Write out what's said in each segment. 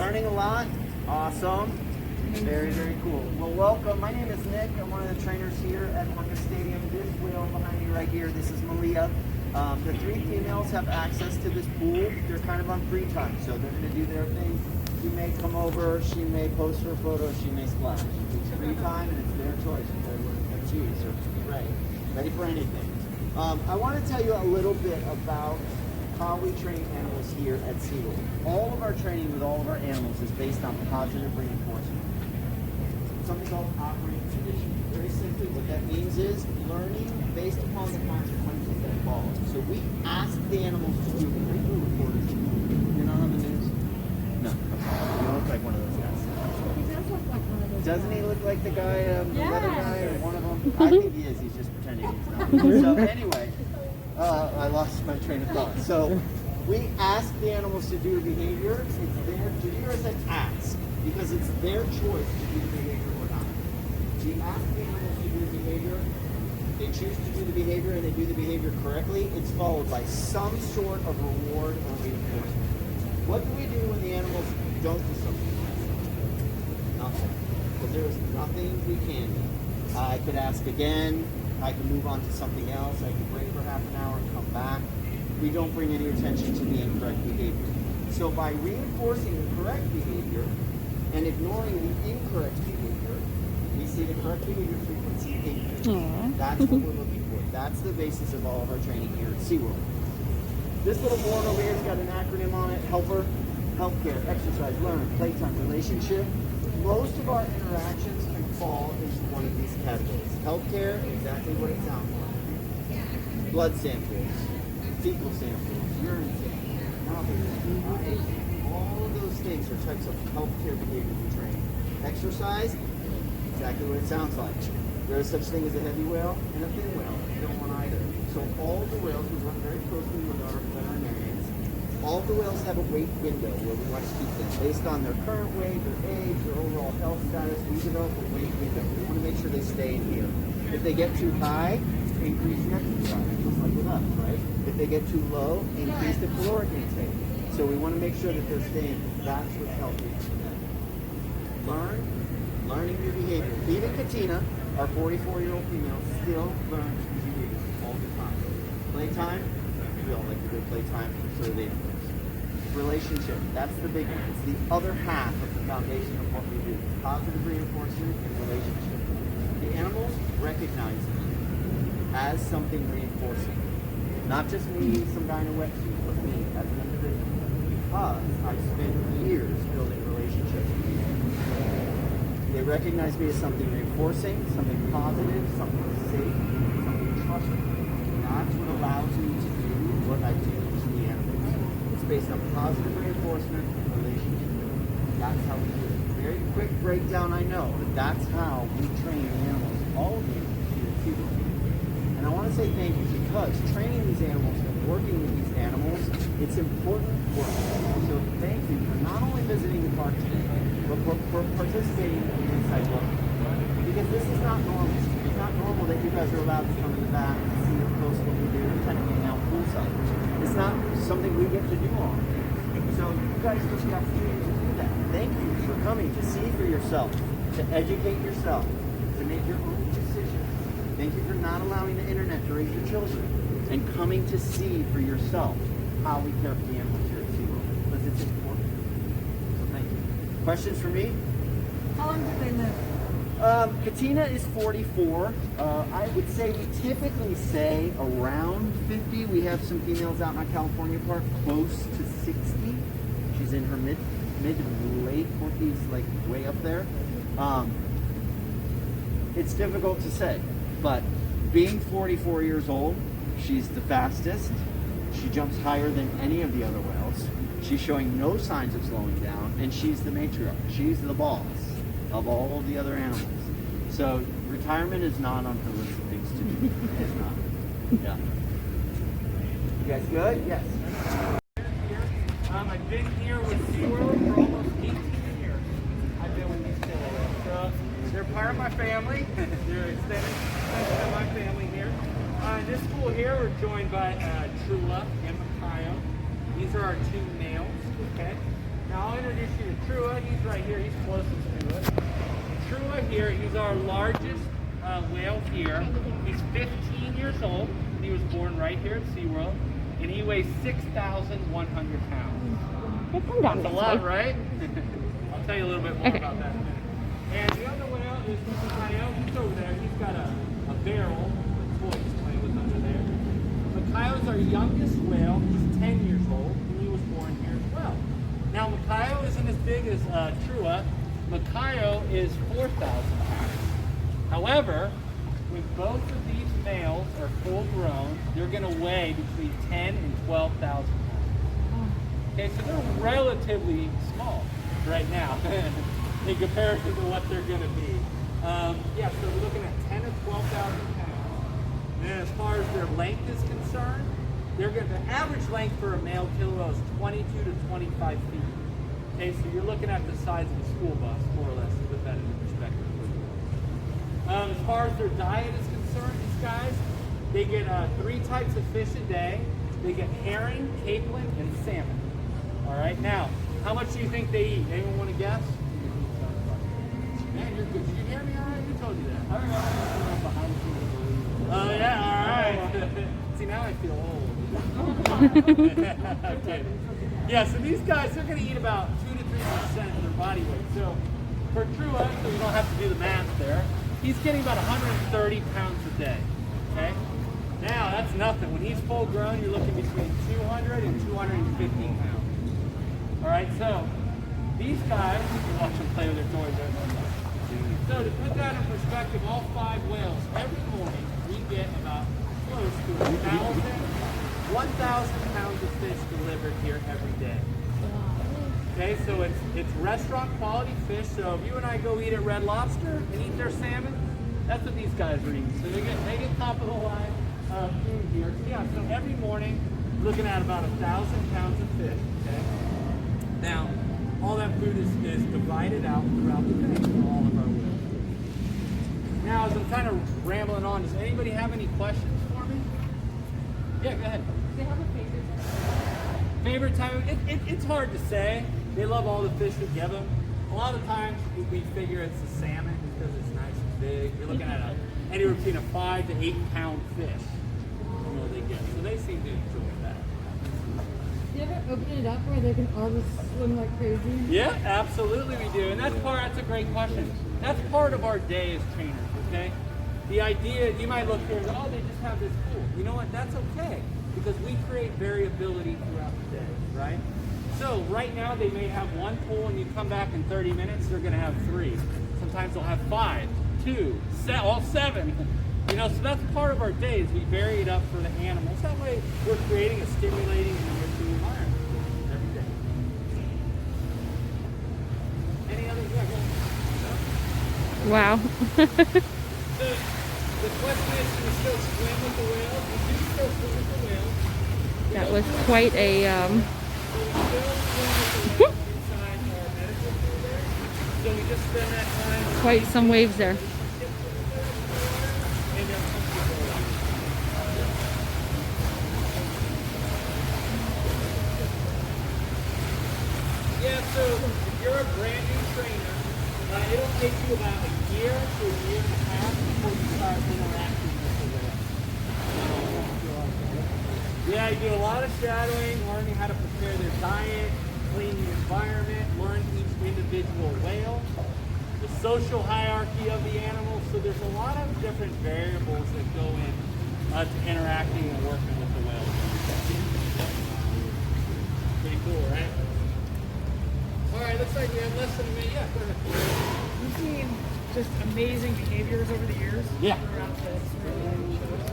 Learning a lot? Awesome. Very, very cool. Well, welcome. My name is Nick. I'm one of the trainers here at Orca Stadium. This whale behind me right here, this is Malia. The three females have access to this pool. They're kind of on free time, so they're going to do their thing. She may come over, she may post her photo, she may splash. It's free time and it's their choice. They're cheese or ready for anything. I want to tell you a little bit about how we train animals here at SeaWorld. All of our training with all of our animals is based on positive reinforcement. Something called operating conditioning. Very simply, what that means is learning based upon the consequences that follow. So we ask the animals to do it. Are you a reporter? You're not on the news? No. You don't look like one of those guys. He does look like one of those. Doesn't he look like the guy, the leather guy, or one of them? I think he is. He's just pretending he's not. So anyway, I lost my train of thought. So we ask the animals to do a behavior. It's their, did you hear I said ask? Because it's their choice to do the behavior or not. We ask the animals to do the behavior. They choose to do the behavior and they do the behavior correctly. It's followed by some sort of reward or reinforcement. What do we do when the animals don't do something? Nothing. Because there is nothing we can do. I could ask again. I can move on to something else. I can break for half an hour and come back. We don't bring any attention to the incorrect behavior. So by reinforcing the correct behavior and ignoring the incorrect behavior, we see the correct behavior frequency increase. That's what we're looking for. That's the basis of all of our training here at SeaWorld. This little board over here has got an acronym on it: helper, healthcare, exercise, learn, playtime, relationship. Most of our interactions can fall into one of these categories. Healthcare, exactly what it sounds like. Blood samples, fecal samples, urine samples, all of those things are types of healthcare behavior we train. Exercise, exactly what it sounds like. There is such thing as a heavy whale and a thin whale. You don't want either. So all the whales, we work very closely with our veterinarians. All the whales have a weight window where we want to keep them. Based on their current weight, their age, their overall health status, we develop a weight window. We want to make sure they stay in here. If they get too high, increase the exercise, just like with us, right? If they get too low, increase the caloric intake. So we want to make sure that they're staying. That's what's healthy for them. Learning new behavior. Even Katina, our 44-year-old female, still learns new behavior all the time. Playtime, we all like to do playtime, so they influence. Relationship, that's the big one. It's the other half of the foundation of what we do. Positive reinforcement and relationship. The animals recognize me as something reinforcing. Not just me, some guy in a wetsuit, but me as an individual. Because I spent years building relationships with people. They recognize me as something reinforcing, something positive, something safe, something trusting. That's what allows me to do what I do to the animals. It's based on positive reinforcement and relationship. That's how we do it. Very quick breakdown, I know, but that's how we train animals, all of the animals here at SeaWorld. And I want to say thank you because training these animals and working with these animals, it's important work. So thank you for not only visiting the park today, but for participating in the inside look. Because this is not normal. It's not normal that you guys are allowed to come in the back and see up close what we do and kind of hang out poolside. It's not something we get to do all day. So you guys took the opportunity to do that. Thank you for coming to see for yourself, to educate yourself, to make your own decisions. Thank you for not allowing the internet to raise your children and coming to see for yourself how we care for the animals here at SeaWorld, because it's important. So thank you. Questions for me? How long do they live? Katina is 44. I would say we typically say around 50. We have some females out in our California park close to 60. She's in her mid to late 40s, like way up there. It's difficult to say, but being 44 years old, she's the fastest. She jumps higher than any of the other whales. She's showing no signs of slowing down, and she's the matriarch. She's the boss of all of the other animals. So retirement is not on her list of things to do. It's not. Yeah. You guys good? Yes. I've been here with SeaWorld for almost 18 years. I've been with these killer whales. They're part of my family. They're extended of my family here. In this pool here, we're joined by Trula and Makayo. These are our two males. Okay. Now I'll introduce you to Trua, he's right here. He's closest to it. Trua here, he's our largest whale here. He's 15 years old. He was born right here at SeaWorld. And he weighs 6,100 pounds. They come down That's a this lot, way. right? I'll tell you a little bit more about that in a minute. And the other whale is Mikhail. He's over there. He's got a barrel with toys playing with under there. Mikhail is our youngest whale. He's 10 years old, and he was born here as well. Now, Mikhail isn't as big as Trua. Mikhail is 4,000 pounds. However, when both of these males are full grown, they're going to weigh between 10 and 12,000 pounds. Okay, so they're relatively small right now in comparison to what they're going to be. Yeah, so we're looking at 10 to 12,000 pounds. And as far as their length is concerned, the average length for a male killer whale is 22 to 25 feet. Okay, so you're looking at the size of a school bus, more or less, to put that into perspective. As far as their diet is concerned, these guys, they get 3 types of fish a day. They get herring, capelin, and salmon. All right, now, how much do you think they eat? Anyone want to guess? Man, you're good. Did you hear me all right? Who told you that? I don't know. Oh, yeah, all right. See, now I feel old. Okay. Yeah, so these guys, they're going to eat about 2 to 3% of their body weight. So for Trua, so you don't have to do the math there, he's getting about 130 pounds a day. Okay? Now, that's nothing. When he's full grown, you're looking between 200 and 250 pounds. All right, so these guys, you can watch them play with their toys there. So to put that in perspective, all 5 whales, every morning, we get about close to 1,000 pounds of fish delivered here every day. Okay, so it's restaurant quality fish. So if you and I go eat at Red Lobster and eat their salmon, that's what these guys are eating. So they get top of the line food here. So yeah, so every morning, looking at about 1,000 pounds of fish. Okay. Now, all that food is divided out throughout the day for all of our whales. Now, as I'm kind of rambling on, does anybody have any questions for me? Yeah, go ahead. Do they have a favorite time? Favorite time? It's hard to say. They love all the fish we give them. A lot of times we figure it's the salmon because it's nice and big. You're looking at anywhere between a 5 to 8 pound fish. You know, they get. So they seem to enjoy that. Do you ever open it up where they can all just swim like crazy? Yeah, absolutely we do. And that's a great question. That's part of our day as trainers, okay? The idea, you might look here and go, oh, they just have this pool. You know what, that's okay. Because we create variability throughout the day, right? So right now they may have 1 pool and you come back in 30 minutes, they're gonna have 3. Sometimes they'll have 5, 2, all 7. You know, so that's part of our days. We vary it up for the animals. That way we're creating a stimulating and enriching environment every day. Any other questions? Wow. The question is, do we still swim with the whales? We do still swim with the whales. That was quite a So we still swim with the whales inside our medical pool there. So we just spend that time. quite some waves there. And they're comfortable. Yeah, so if you're a brand new trainer, it'll take you about a year to a year and a half before you start interacting with the whale. Yeah, you do a lot of shadowing, learning how to prepare their diet, clean the environment, learn each individual whale, the social hierarchy of the animal. So there's a lot of different variables that go in to interacting and working with the whale. Pretty cool, right? All right, looks like we have less than a minute. Yeah, go ahead. We've seen just amazing behaviors over the years. Yeah. Throughout this really shows.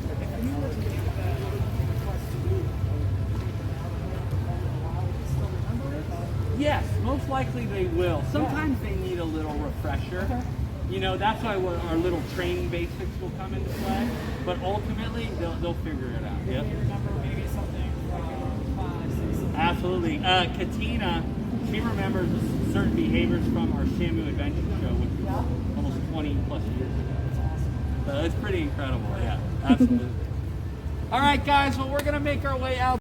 If you were to make that request to do, still remember it? Yes, most likely they will. Sometimes they need a little refresher. Okay. You know, that's why our little training basics will come into play. But ultimately, they'll figure it out. They Yep. may remember maybe something from 5, 6, 7. Absolutely. Katina, she remembers certain behaviors from our Shamu Adventure Show, which was almost 20 plus years ago. That's awesome. So it's pretty incredible. Yeah, absolutely. All right, guys. Well, we're going to make our way out.